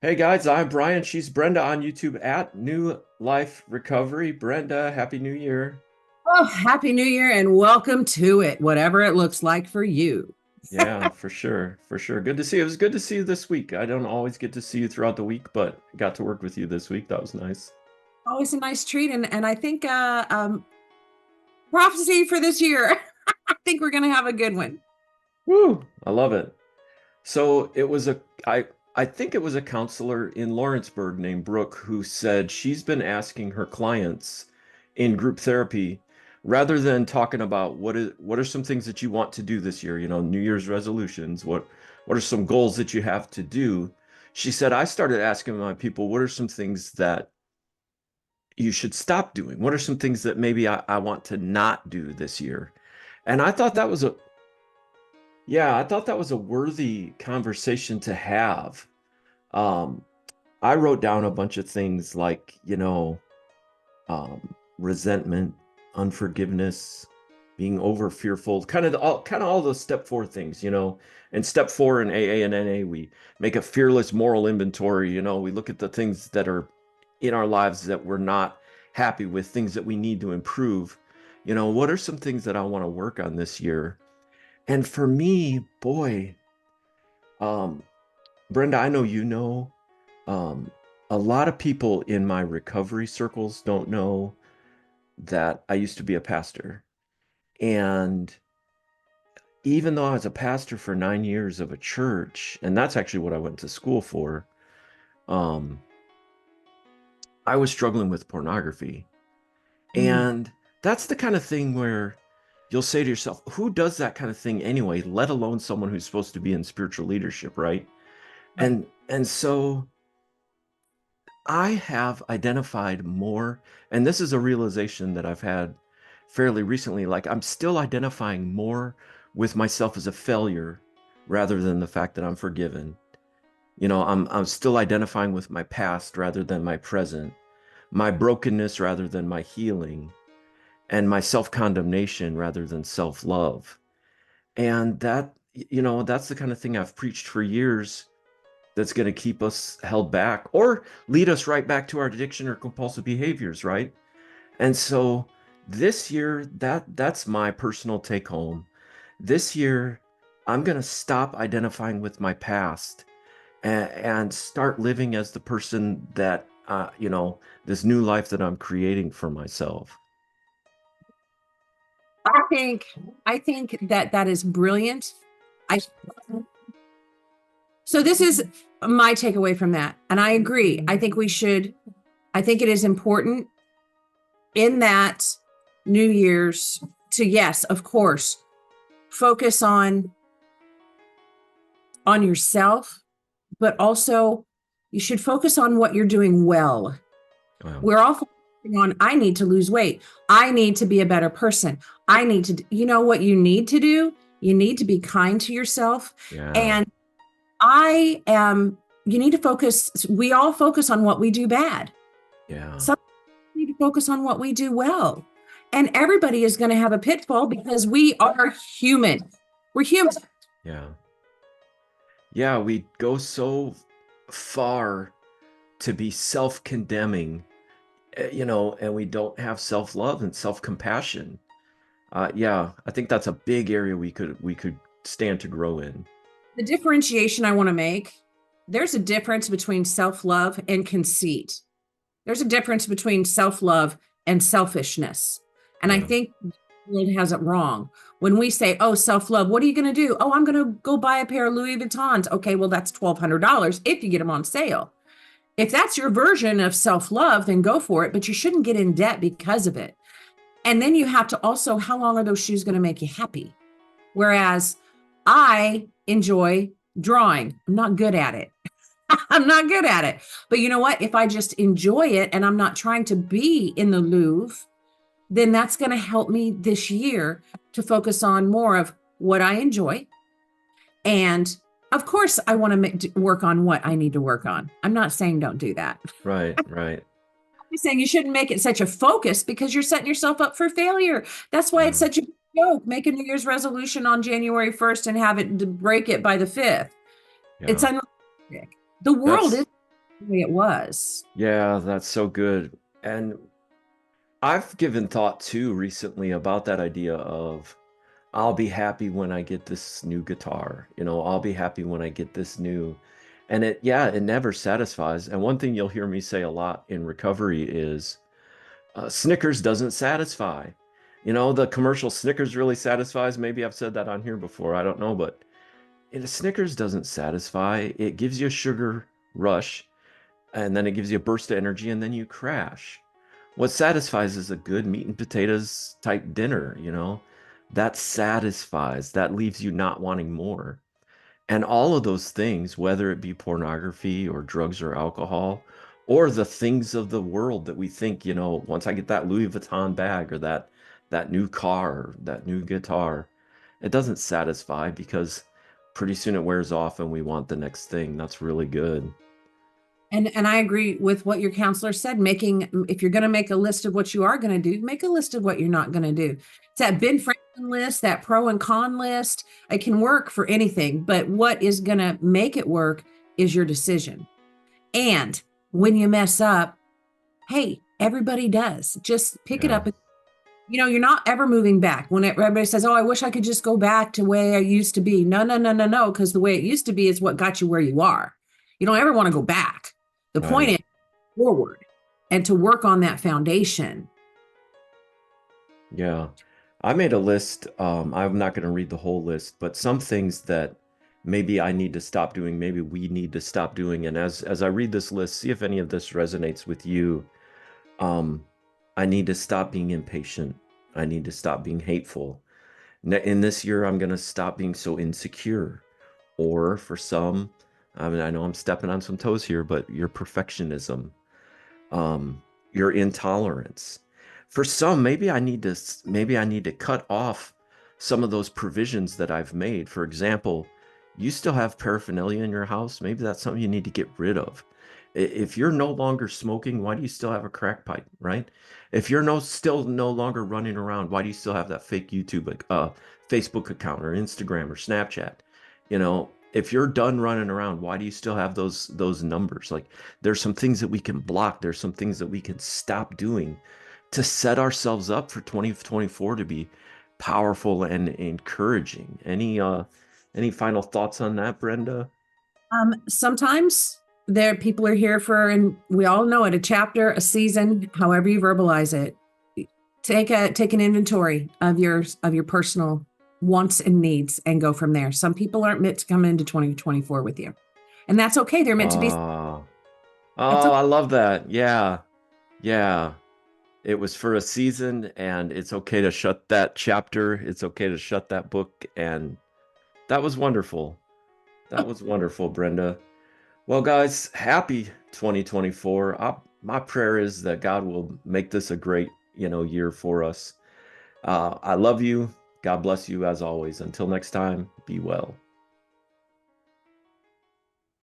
Hey guys, I'm Brian. She's Brenda on YouTube at New Life Recovery. Brenda, Happy New Year. Oh, Happy New Year and welcome to it, whatever it looks like for you. Yeah, for sure. For sure. Good to see you. It was good to see you this week. I don't always get to see you throughout the week, but got to work with you this week. That was nice. Always a nice treat. And I think prophecy for this year. I think we're gonna have a good one. Woo! I love it. So it was I think it was a counselor in Lawrenceburg named Brooke who said she's been asking her clients in group therapy rather than talking about what are some things that you want to do this year, New Year's resolutions, what are some goals that you have to do? She said I started asking my people what are some things that you should stop doing? What are some things that maybe I want to not do this year? And I thought that was a worthy conversation to have. Um, I wrote down a bunch of things like, resentment, unforgiveness, being over fearful, kind of all those step four things, And step four in AA and NA, we make a fearless moral inventory, we look at the things that are in our lives that we're not happy with, things that we need to improve. What are some things that I want to work on this year? And for me, boy, um, Brenda, I know um, a lot of people in my recovery circles don't know that I used to be a pastor. And even though I was a pastor for 9 years of a church, and that's actually what I went to school for, um, I was struggling with pornography. Mm. And that's the kind of thing where you'll say to yourself, who does that kind of thing anyway, let alone someone who's supposed to be in spiritual leadership, right? Right. And so I have identified more, and this is a realization that I've had fairly recently. Like, I'm still identifying more with myself as a failure rather than the fact that I'm forgiven. I'm still identifying with my past rather than my present, my brokenness rather than my healing, and my self-condemnation rather than self-love. And that's the kind of thing I've preached for years that's going to keep us held back or lead us right back to our addiction or compulsive behaviors, right? And so this year, that's my personal take home. This year, I'm going to stop identifying with my past and start living as the person that this new life that I'm creating for myself. I think I think that that is brilliant. I so this is my takeaway from that. And I agree. I think it is important in that New Year's to, yes, of course, focus on yourself, but also you should focus on what you're doing well. Wow. We're all focusing on, I need to lose weight. I need to be a better person. I need to, you know what you need to do? You need to be kind to yourself. Yeah. And I am, you need to focus, we all focus on what we do bad. Yeah. Some need to focus on what we do well. And everybody is going to have a pitfall because we are human. We're human. Yeah. Yeah, we go so far to be self-condemning, and we don't have self-love and self-compassion. Yeah, I think that's a big area we could stand to grow in. The differentiation I want to make, there's a difference between self-love and conceit. There's a difference between self-love and selfishness. And I Yeah. think the world has it wrong. When we say, oh, self-love, what are you going to do? Oh, I'm going to go buy a pair of Louis Vuittons. Okay, well, that's $1,200 if you get them on sale. If that's your version of self-love, then go for it, but you shouldn't get in debt because of it. And then you have to also, how long are those shoes going to make you happy? Whereas I enjoy drawing. I'm not good at it. I'm not good at it. But you know what? If I just enjoy it and I'm not trying to be in the Louvre, then that's going to help me this year to focus on more of what I enjoy. And of course, I want to work on what I need to work on. I'm not saying don't do that. Right, right. I'm saying you shouldn't make it such a focus because you're setting yourself up for failure. That's why it's Yeah. such a joke. Make a New Year's resolution on January 1st and have it break it by the 5th. It's Yeah. unrealistic. The world That's is. the way it was. Yeah, that's so good. And I've given thought too recently about that idea of I'll be happy when I get this new guitar. I'll be happy when I get this new. And yeah, it never satisfies. And one thing you'll hear me say a lot in recovery is Snickers doesn't satisfy. The commercial Snickers really satisfies. Maybe I've said that on here before. I don't know, but Snickers doesn't satisfy. It gives you a sugar rush, and then it gives you a burst of energy, and then you crash. What satisfies is a good meat and potatoes type dinner. That satisfies, that leaves you not wanting more. And all of those things, whether it be pornography or drugs or alcohol, or the things of the world that we think, once I get that Louis Vuitton bag or that new car, or that new guitar, it doesn't satisfy because pretty soon it wears off and we want the next thing. That's really good. And I agree with what your counselor said. If you're going to make a list of what you are going to do, make a list of what you're not going to do. It's that Ben Franklin list, that pro and con list. It can work for anything, but what is going to make it work is your decision. And when you mess up, hey, everybody does. Just pick it Yeah, up. You're not ever moving back. When everybody says, "Oh, I wish I could just go back to where I used to be." No, no, no, no, no, because the way it used to be is what got you where you are. You don't ever want to go back. The point right. is forward and to work on that foundation. Yeah. I made a list. I'm not going to read the whole list, but some things that maybe I need to stop doing, maybe we need to stop doing. And as I read this list, see if any of this resonates with you. Um, I need to stop being impatient. I need to stop being hateful. In this year, I'm going to stop being so insecure. Or for some, I mean, I know I'm stepping on some toes here, but your perfectionism, um, your intolerance. For some, maybe I need to cut off some of those provisions that I've made. For example, you still have paraphernalia in your house. Maybe that's something you need to get rid of. If you're no longer smoking, why do you still have a crack pipe, right? If you're still no longer running around, why do you still have that fake YouTube, Facebook account or Instagram or Snapchat? If you're done running around, why do you still have those numbers? Like, there's some things that we can block. There's some things that we can stop doing to set ourselves up for 2024 to be powerful and encouraging. Any final thoughts on that, Brenda? Sometimes people are here for, and we all know it, a chapter, a season, however you verbalize it. Take an inventory of your personal wants and needs and go from there. Some people aren't meant to come into 2024 with you. And that's okay. They're meant to be. Uh, That's oh, okay. I love that. Yeah. Yeah. It was for a season, and it's okay to shut that chapter. It's okay to shut that book. And that was wonderful. That was wonderful, Brenda. Well, guys, happy 2024. My prayer is that God will make this a great, year for us. I love you. God bless you as always. Until next time, be well.